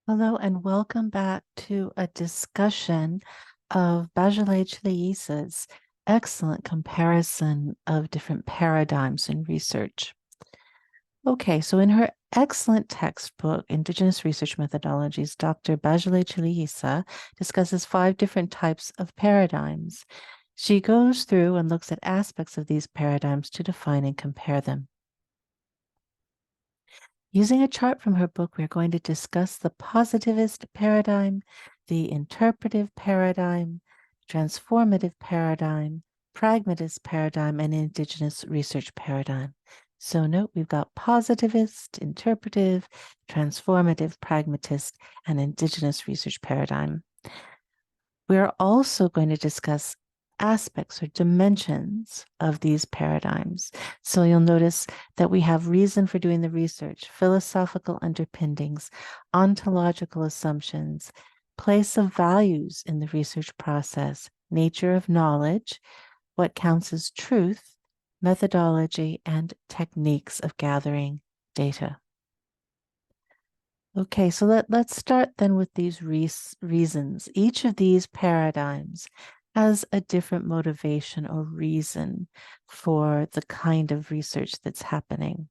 Hello and welcome back to a discussion of Bachelet-Chalisa's excellent comparison of different paradigms in research. Okay, so in her excellent textbook, Indigenous Research Methodologies, Dr. Bachelet-Chalisa discusses 5 different types of paradigms. She goes through and looks at aspects of these paradigms to define and compare them. Using a chart from her book, we're going to discuss the positivist paradigm, the interpretive paradigm, transformative paradigm, pragmatist paradigm, and indigenous research paradigm. So note we've got positivist, interpretive, transformative, pragmatist, and indigenous research paradigm. We're also going to discuss aspects or dimensions of these paradigms. So you'll notice that we have reason for doing the research, philosophical underpinnings, ontological assumptions, place of values in the research process, nature of knowledge, what counts as truth, methodology, and techniques of gathering data. Okay, so let's start then with these reasons. Each of these paradigms has a different motivation or reason for the kind of research that's happening.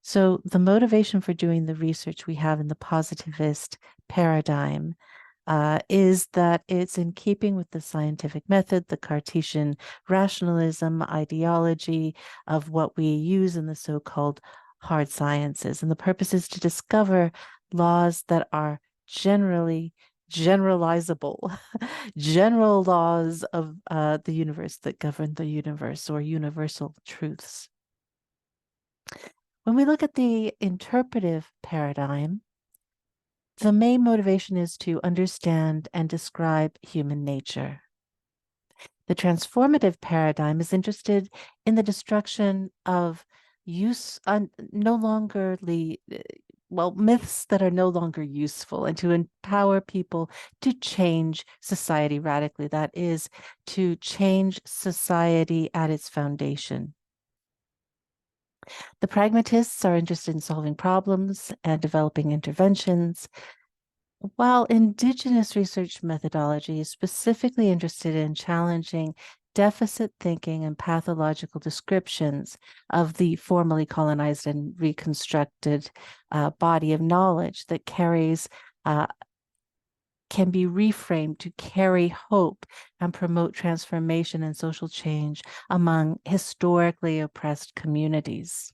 So the motivation for doing the research we have in the positivist paradigm is that it's in keeping with the scientific method, the Cartesian rationalism ideology of what we use in the so-called hard sciences. And the purpose is to discover laws that are generally generalizable, general laws of the universe that govern the universe, or universal truths. When we look at the interpretive paradigm, the main motivation is to understand and describe human nature. The transformative paradigm is interested in the destruction of no longer myths that are no longer useful, and to empower people to change society radically. That is, to change society at its foundation. The pragmatists are interested in solving problems and developing interventions, while Indigenous research methodology is specifically interested in challenging deficit thinking and pathological descriptions of the formerly colonized and reconstructed body of knowledge that can be reframed to carry hope and promote transformation and social change among historically oppressed communities.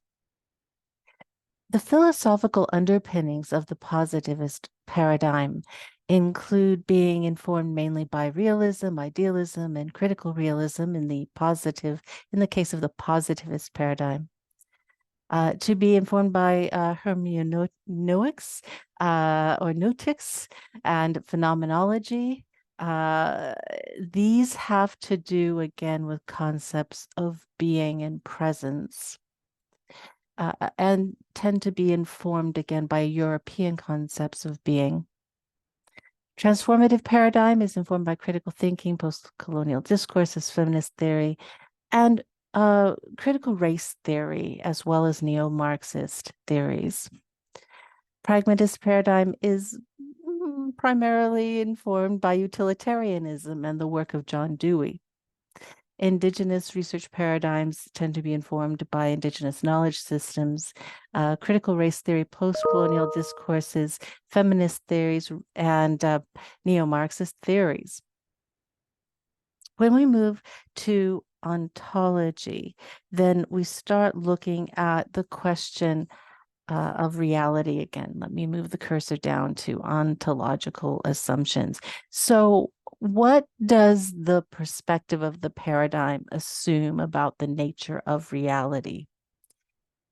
The philosophical underpinnings of the positivist paradigm include being informed mainly by realism, idealism, and critical realism in the case of the positivist paradigm. To be informed by hermeneutics or notics and phenomenology. These have to do again with concepts of being and presence. And tend to be informed again by European concepts of being. Transformative paradigm is informed by critical thinking, post-colonial discourses, feminist theory, and critical race theory, as well as neo-Marxist theories. Pragmatist paradigm is primarily informed by utilitarianism and the work of John Dewey. Indigenous research paradigms tend to be informed by indigenous knowledge systems, critical race theory, post-colonial discourses, feminist theories, and neo-Marxist theories. When we move to ontology, then we start looking at the question of reality again. Let me move the cursor down to ontological assumptions. So what does the perspective of the paradigm assume about the nature of reality?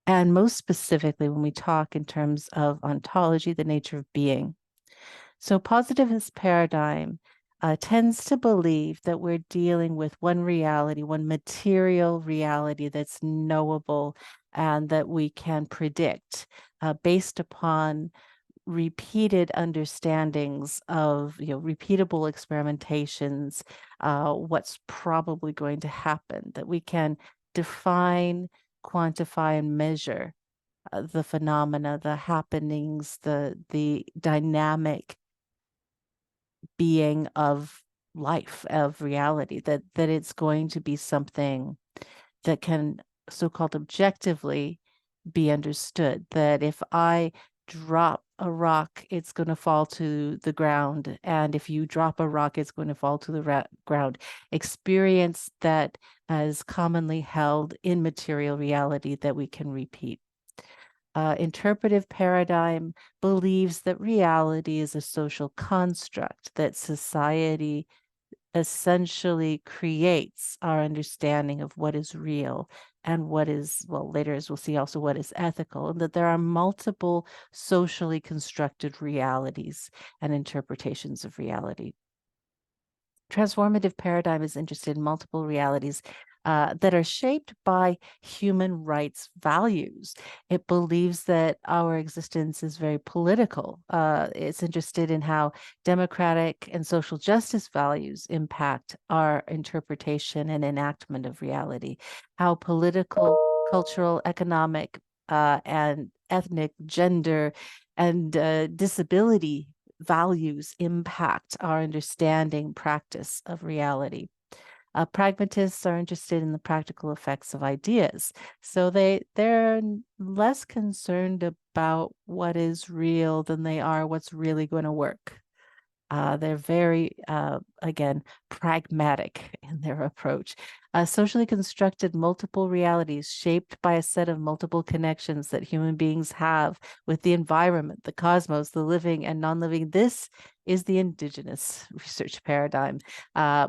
And most specifically, when we talk in terms of ontology, the nature of being. So positivist paradigm tends to believe that we're dealing with one reality, one material reality that's knowable and that we can predict based upon repeated understandings of, repeatable experimentations, what's probably going to happen, that we can define, quantify, and measure the phenomena, the happenings, the dynamic being of life, of reality, that it's going to be something that can so-called objectively be understood, that if I drop a rock, it's going to fall to the ground. And if you drop a rock, it's going to fall to the ground. Experience that is commonly held in material reality that we can repeat. Interpretive paradigm believes that reality is a social construct, that society essentially creates our understanding of what is real and what is, well, later as we'll see also what is ethical, and that there are multiple socially constructed realities and interpretations of reality. Transformative paradigm is interested in multiple realities that are shaped by human rights values. It believes that our existence is very political. It's interested in how democratic and social justice values impact our interpretation and enactment of reality, how political, cultural, economic, and ethnic, gender, and disability values impact our understanding, practice of reality. Pragmatists are interested in the practical effects of ideas. So they're less concerned about what is real than they are what's really going to work. They're very, again, pragmatic in their approach. Socially constructed multiple realities shaped by a set of multiple connections that human beings have with the environment, the cosmos, the living and non-living. This is the indigenous research paradigm.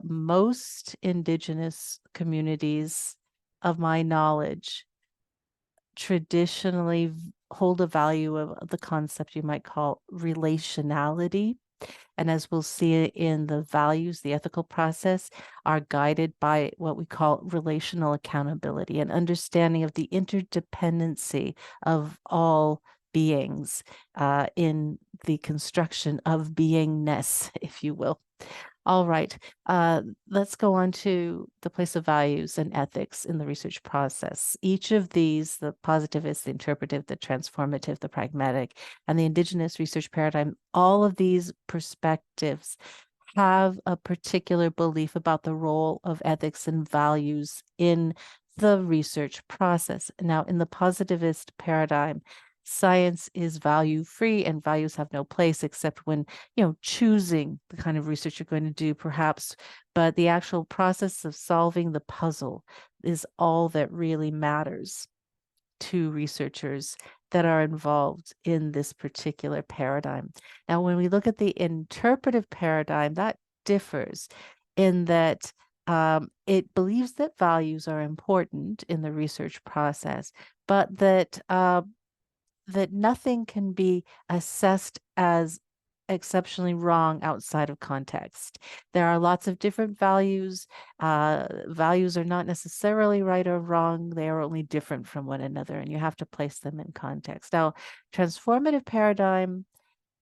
Most indigenous communities, of my knowledge, traditionally hold a value of the concept you might call relationality. And as we'll see in the values, the ethical process are guided by what we call relational accountability, an understanding of the interdependency of all beings in the construction of beingness, if you will. All right, let's go on to the place of values and ethics in the research process. Each of these, the positivist, the interpretive, the transformative, the pragmatic, and the indigenous research paradigm, all of these perspectives have a particular belief about the role of ethics and values in the research process. Now, in the positivist paradigm, science is value free and values have no place except when, choosing the kind of research you're going to do, perhaps, but the actual process of solving the puzzle is all that really matters to researchers that are involved in this particular paradigm. Now, when we look at the interpretive paradigm, that differs in that it believes that values are important in the research process, but that that nothing can be assessed as exceptionally wrong outside of context. There are lots of different values. Values are not necessarily right or wrong. They are only different from one another, and you have to place them in context. Now, transformative paradigm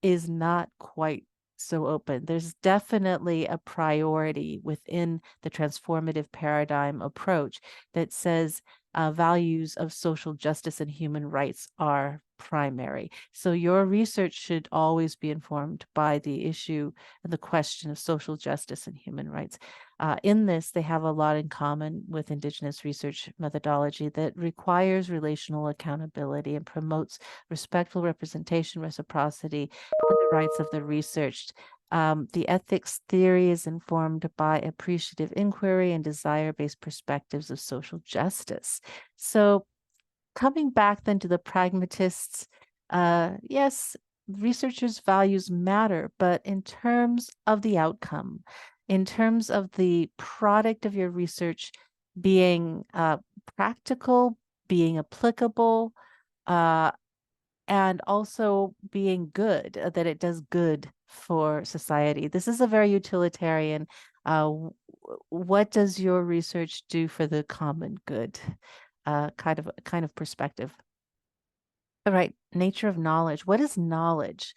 is not quite so open. There's definitely a priority within the transformative paradigm approach that says values of social justice and human rights are primary. So your research should always be informed by the issue and the question of social justice and human rights. In this, they have a lot in common with Indigenous research methodology that requires relational accountability and promotes respectful representation, reciprocity, and the rights of the researched. The ethics theory is informed by appreciative inquiry and desire-based perspectives of social justice. So coming back then to the pragmatists, yes, researchers' values matter, but in terms of the outcome, in terms of the product of your research being practical, being applicable, and also being good, that it does good for society. This is a very utilitarian, what does your research do for the common good? Kind of perspective. All right, nature of knowledge. What is knowledge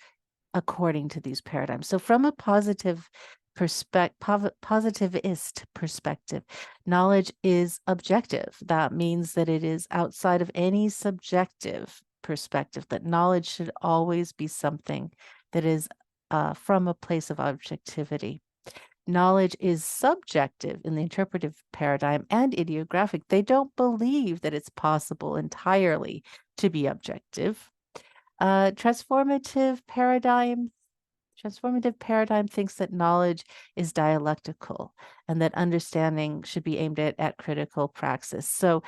according to these paradigms? So from a positivist perspective, knowledge is objective. That means that it is outside of any subjective perspective, that knowledge should always be something that is from a place of objectivity. Knowledge is subjective in the interpretive paradigm and idiographic. They don't believe that it's possible entirely to be objective. Transformative paradigm thinks that knowledge is dialectical and that understanding should be aimed at critical praxis. So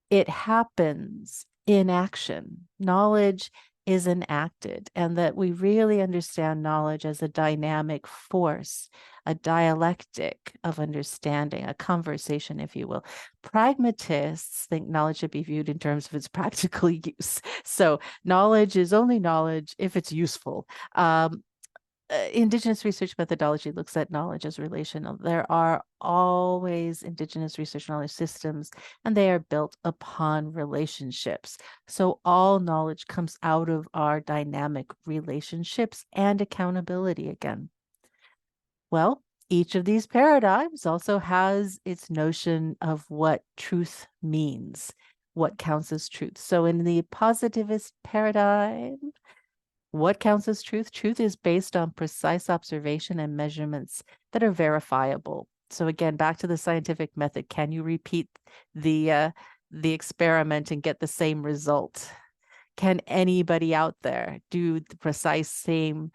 it happens in action. Knowledge is enacted, and that we really understand knowledge as a dynamic force, a dialectic of understanding, a conversation, if you will. Pragmatists think knowledge should be viewed in terms of its practical use. So knowledge is only knowledge if it's useful. Indigenous research methodology looks at knowledge as relational. There are always Indigenous research knowledge systems, and they are built upon relationships. So all knowledge comes out of our dynamic relationships and accountability again. Well, each of these paradigms also has its notion of what truth means, what counts as truth. So in the positivist paradigm, what counts as truth? Truth is based on precise observation and measurements that are verifiable. So again, back to the scientific method. Can you repeat the experiment and get the same result? Can anybody out there do the precise same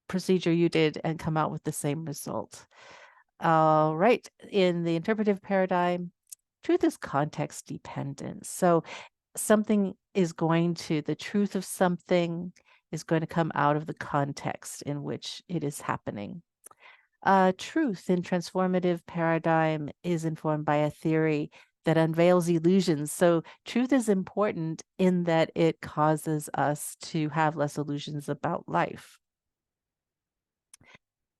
procedure you did and come out with the same result? All right. In the interpretive paradigm, truth is context dependent. So the truth of something is going to come out of the context in which it is happening. Truth in transformative paradigm is informed by a theory that unveils illusions. So truth is important in that it causes us to have less illusions about life.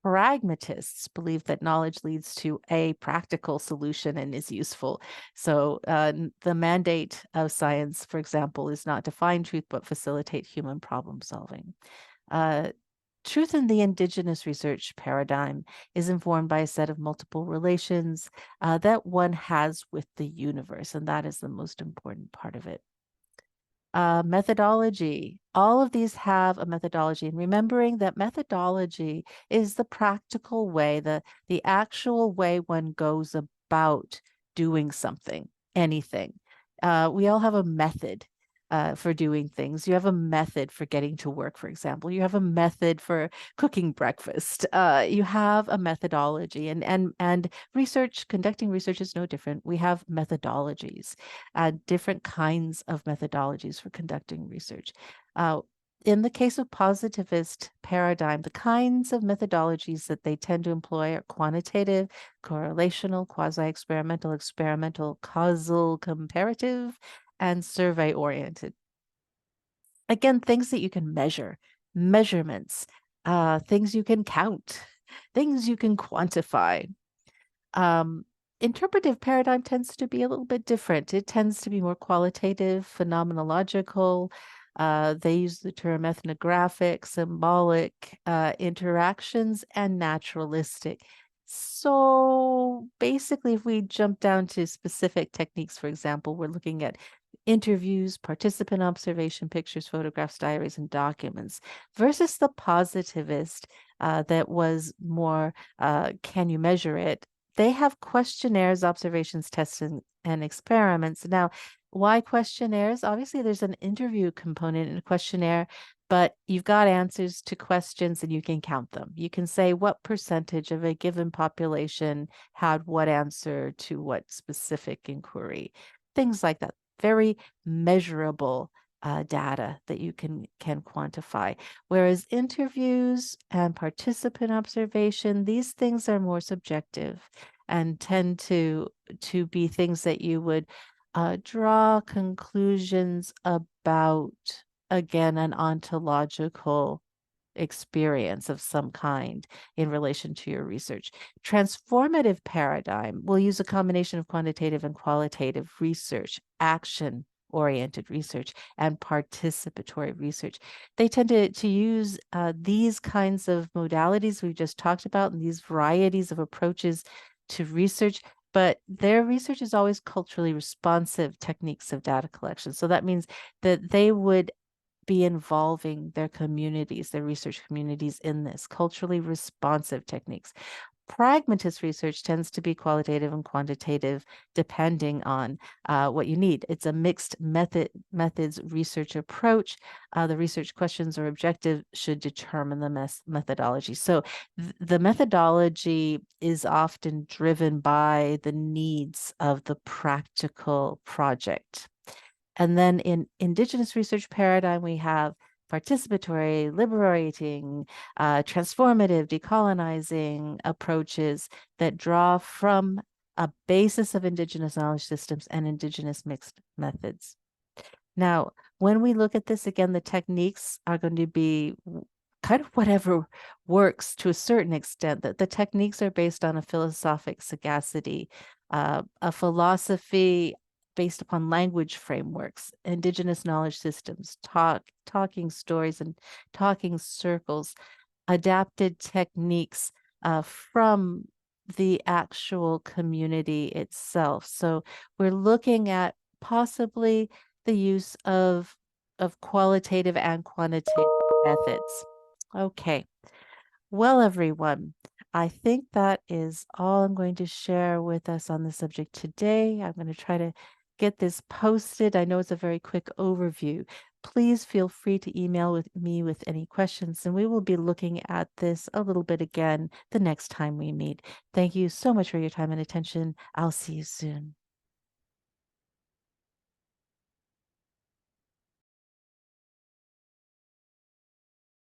Pragmatists believe that knowledge leads to a practical solution and is useful. So the mandate of science, for example, is not to find truth, but facilitate human problem solving. Truth in the Indigenous research paradigm is informed by a set of multiple relations that one has with the universe, and that is the most important part of it. Methodology. All of these have a methodology, and remembering that methodology is the practical way, the actual way one goes about doing something, anything. We all have a method for doing things. You have a method for getting to work, for example. You have a method for cooking breakfast. You have a methodology, and conducting research is no different. We have methodologies, different kinds of methodologies for conducting research. In the case of positivist paradigm, the kinds of methodologies that they tend to employ are quantitative, correlational, quasi-experimental, experimental, causal, comparative, and survey-oriented. Again, things that you can measure, measurements, things you can count, things you can quantify. Interpretive paradigm tends to be a little bit different. It tends to be more qualitative, phenomenological. They use the term ethnographic, symbolic, interactions, and naturalistic. So basically, if we jump down to specific techniques, for example, we're looking at interviews, participant observation, pictures, photographs, diaries, and documents, versus the positivist that was more, can you measure it? They have questionnaires, observations, tests, and experiments. Now, why questionnaires? Obviously, there's an interview component in a questionnaire, but you've got answers to questions and you can count them. You can say what percentage of a given population had what answer to what specific inquiry, things like that. Very measurable data that you can quantify. Whereas interviews and participant observation, these things are more subjective and tend to be things that you would draw conclusions about, again, an ontological experience of some kind in relation to your research. Transformative paradigm will use a combination of quantitative and qualitative research, action-oriented research, and participatory research. They tend to use these kinds of modalities we've just talked about and these varieties of approaches to research but their research is always culturally responsive techniques of data collection. So that means that they would be involving their communities, their research communities in this culturally responsive techniques. Pragmatist research tends to be qualitative and quantitative depending on what you need. It's a mixed methods research approach. The research questions or objective should determine the methodology. So the methodology is often driven by the needs of the practical project. And then in Indigenous research paradigm, we have participatory, liberating, transformative, decolonizing approaches that draw from a basis of Indigenous knowledge systems and Indigenous mixed methods. Now, when we look at this again, the techniques are going to be kind of whatever works to a certain extent. That the techniques are based on a philosophic sagacity, a philosophy based upon language frameworks, Indigenous knowledge systems, talking stories and talking circles, adapted techniques from the actual community itself. So we're looking at possibly the use of qualitative and quantitative methods. Okay. Well, everyone, I think that is all I'm going to share with us on the subject today. I'm going to try to get this posted. I know it's a very quick overview. Please feel free to email with me with any questions, and we will be looking at this a little bit again the next time we meet. Thank you so much for your time and attention. I'll see you soon.